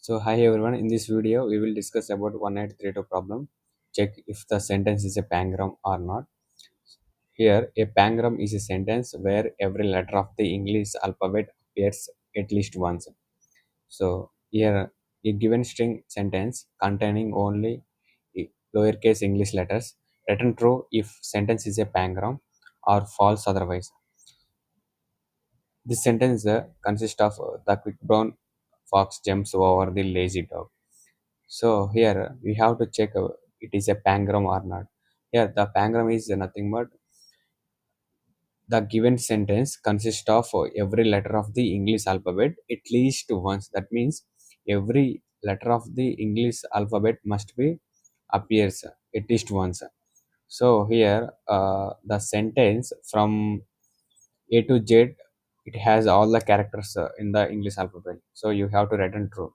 So hi everyone, in this video we will discuss about 1832 problem. Check if the sentence is a pangram or not. Here a pangram is a sentence where every letter of the English alphabet appears at least once. So here a given string sentence containing only lowercase English letters return true if sentence is a pangram or false otherwise. This sentence consists of the quick brown fox jumps over the lazy dog. So here we have to check it is a pangram or not. Here the pangram is nothing but the given sentence consists of every letter of the English alphabet at least once. That means every letter of the English alphabet must be appears at least once. So here the sentence from A to Z, it has all the characters in the English alphabet. So you have to return true.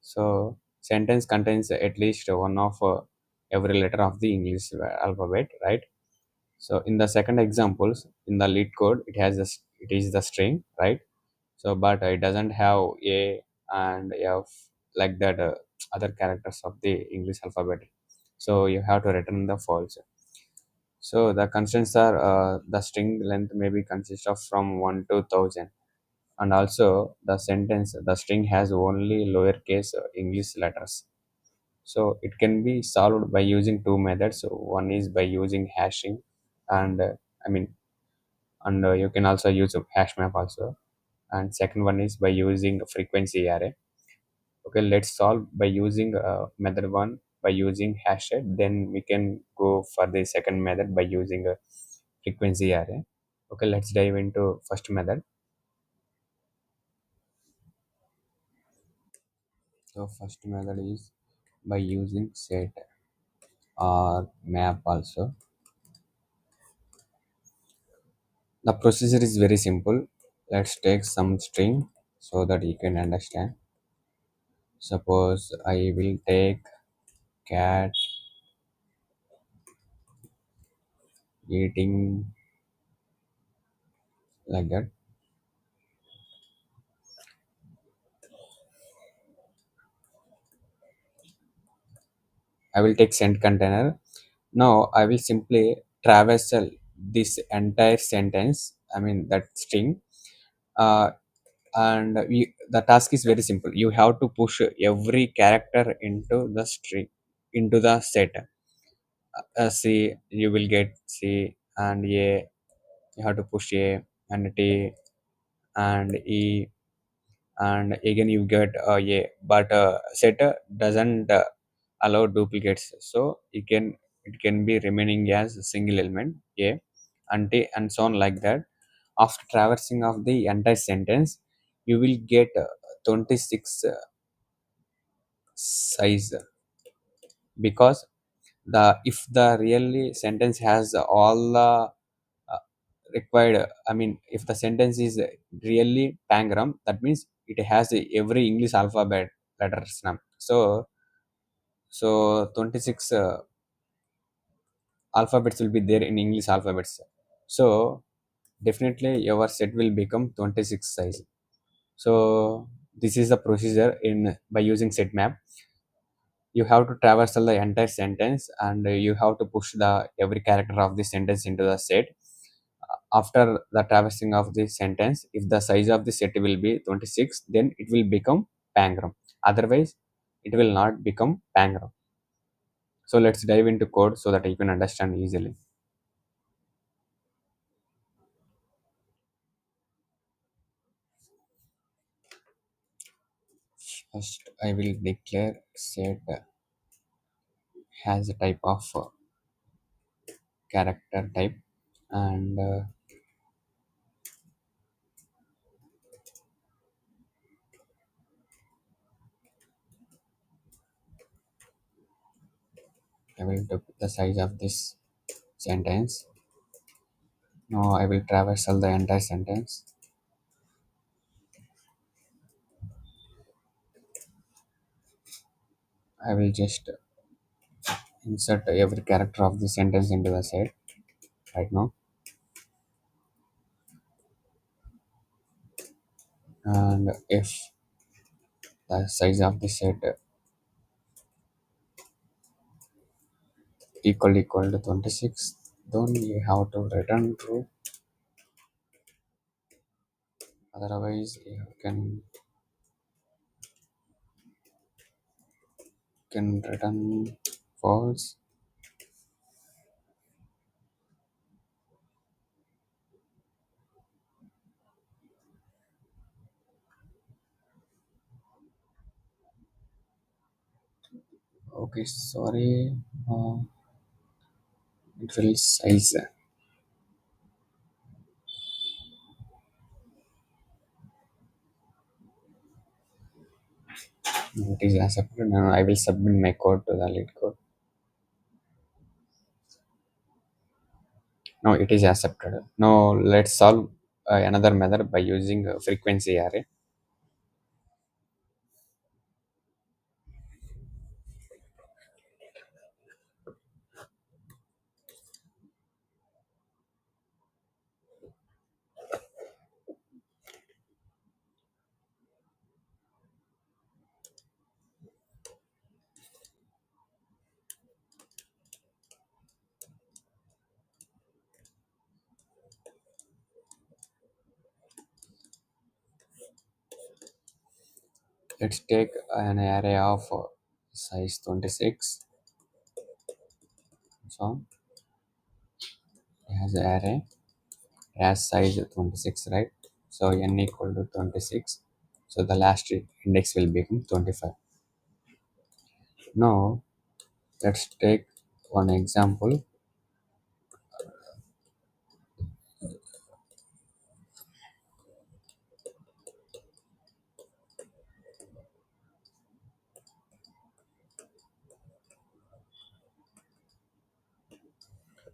So sentence contains at least one of every letter of the English alphabet, right? So in the second examples, in the lead code, it is the string, right? So but it doesn't have A and F like that other characters of the English alphabet. So you have to return the false. So the constants are the string length may be consist of from 1 to 1000, and also the string has only lowercase English letters. So it can be solved by using two methods. So one is by using hashing, and I mean, and you can also use a hash map also. And second one is by using a frequency array. Okay, let's solve by using method one by using hash it. Then we can go for the second method by using a frequency array. Okay, let's dive into first method. So first method is by using set or map also. The procedure is very simple. Let's take some string so that you can understand. Suppose I will take cat eating like that. I will take send container. Now I will simply traversal this entire sentence. I mean that string. Uh, and the task is very simple. You have to push every character into the string, into the set. C, you will get C and A. You have to push A and T and E, and again you get A. But set doesn't allow duplicates, so it can be remaining as a single element A and T and so on like that. After traversing of the entire sentence, you will get 26 size, because the if the really sentence has all the uh, required, I mean if the sentence is really pangram, that means it has every English alphabet letters now. So 26 alphabets will be there in English alphabets. So definitely your set will become 26 size. So this is the procedure in by using set map. You have to traversal the entire sentence, and you have to push the every character of the sentence into the set. After the traversing of the sentence, if the size of the set will be 26, then it will become pangram. Otherwise it will not become pangram. So let's dive into code so that you can understand easily. First I will declare set has a type of character type, and I will do the size of this sentence. Now I will traversal the entire sentence. I will just insert every character of the sentence into the set right now. And if the size of the set equal to 26, then you have to return true. Otherwise you can return false. Okay, sorry. uh, it will size. It is accepted. Now I will submit my code to the lead code. No, it is accepted. Now let's solve another method by using frequency array. Let's take an array of size 26. So it has an array as size 26, right? So n equal to 26. So the last index will become 25. Now let's take one example.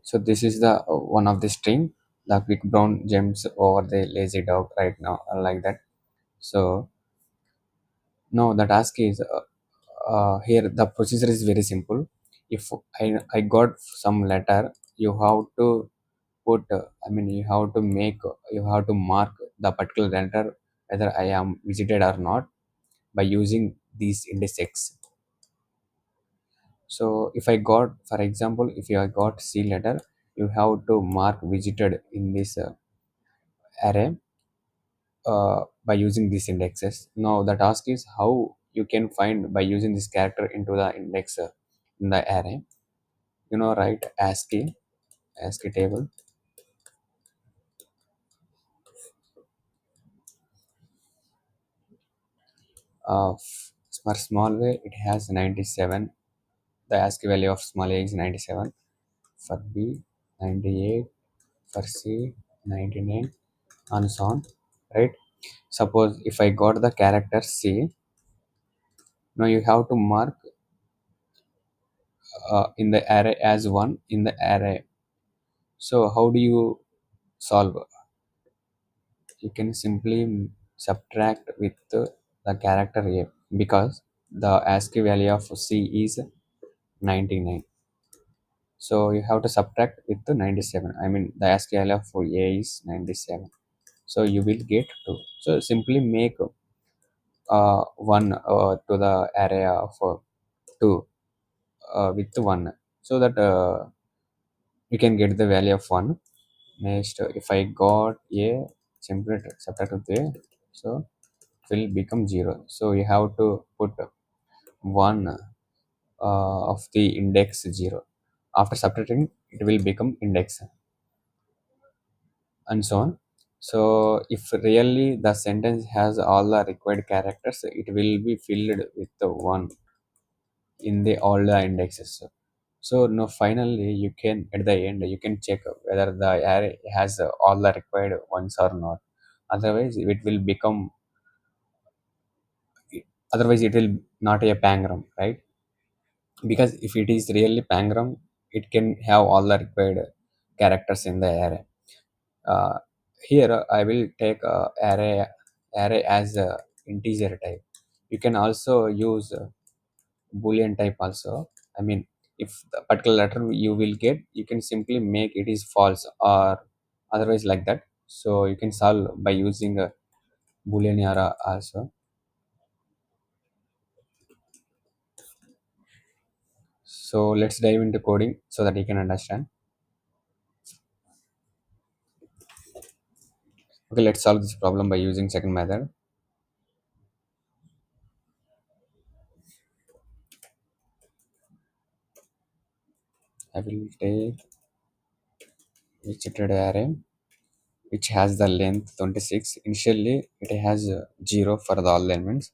So this is the one of the string, the quick brown jumps over the lazy dog right now, like that. So no, the task is here. The procedure is very simple. If I got some letter, you have to put. You have to make. You have to mark the particular letter whether I am visited or not by using these indices. So if I got, for example, if I got C letter, you have to mark visited in this array by using these indexes. Now the task is how you can find by using this character into the index in the array. Right? ASCII table of for small way it has 97. The ASCII value of small a is 97. For B 98. For C 99, and so on. Right? Suppose if I got the character C, now you have to mark in the array as one in the array. So how do you solve? You can simply subtract with the character A, because the ASCII value of C is 99. So you have to subtract with the 97. The ASCII value of A is 97. So you will get 2. So simply make 1 to the array of 2 with 1, so that you can get the value of 1. Next, if I got A, simply subtract with A, so it will become 0. So you have to put 1 of the index 0. After subtracting, it will become index, and so on. So if really the sentence has all the required characters, it will be filled with the 1 in the all the indexes. So no, finally you can at the end you can check whether the array has all the required ones or not. Otherwise, it will become. Otherwise, it will not a pangram, right? Because if it is really pangram, it can have all the required characters in the array. Uh, Here I will take array as a integer type. You can also use boolean type also. I mean, if the particular letter you will get, you can simply make it is false or otherwise like that. So you can solve by using a boolean error also. So let's dive into coding so that you can understand. Okay, let's solve this problem by using second method. I will take widgeted array which has the length 26. Initially, it has 0 for the all elements.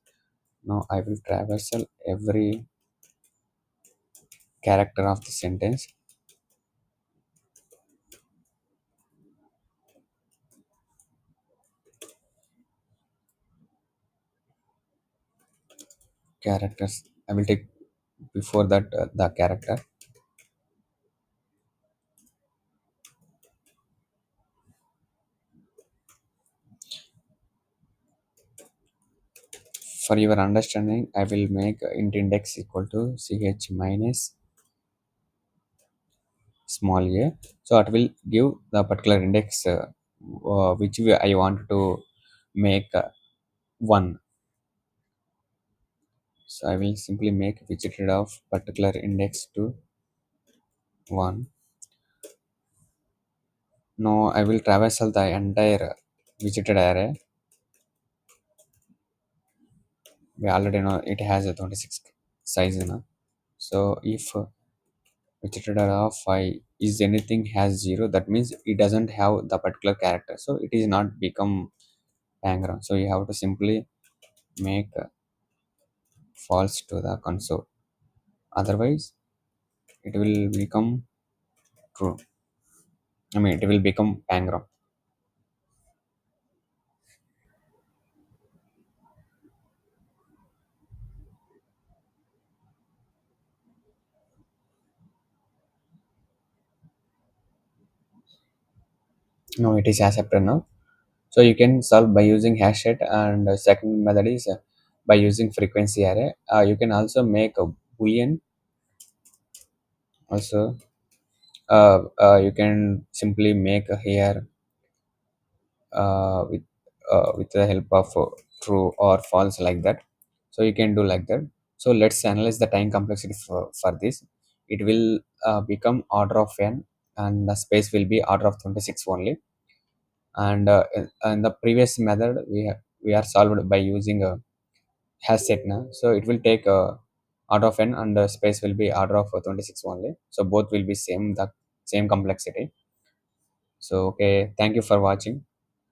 Now I will traversal every character of the sentence. Characters. I will take before that the character. For your understanding, I will make int index equal to ch minus small a. So it will give the particular index which I want to make 1. So I will simply make widgeted of particular index to 1. Now I will traversal the entire widgeted array. We already know it has a 26 size now. So if widgeted array of 5 is anything has 0, that means it doesn't have the particular character. So it is not become Pangram. So you have to simply make false to the console. Otherwise, it will become true. I mean, it will become Pangram. No, it is accepted now. So you can solve by using hash set, and second method is by using frequency array. You can also make a boolean. Also, you can simply make here with with the help of true or false like that. So you can do like that. So let's analyze the time complexity for this. It will become order of n, and the space will be order of 26 only. And in the previous method, we are solved by using a hash set now. So it will take order of n, and the space will be order of 26 only. So both will be same, the same complexity. So okay, thank you for watching.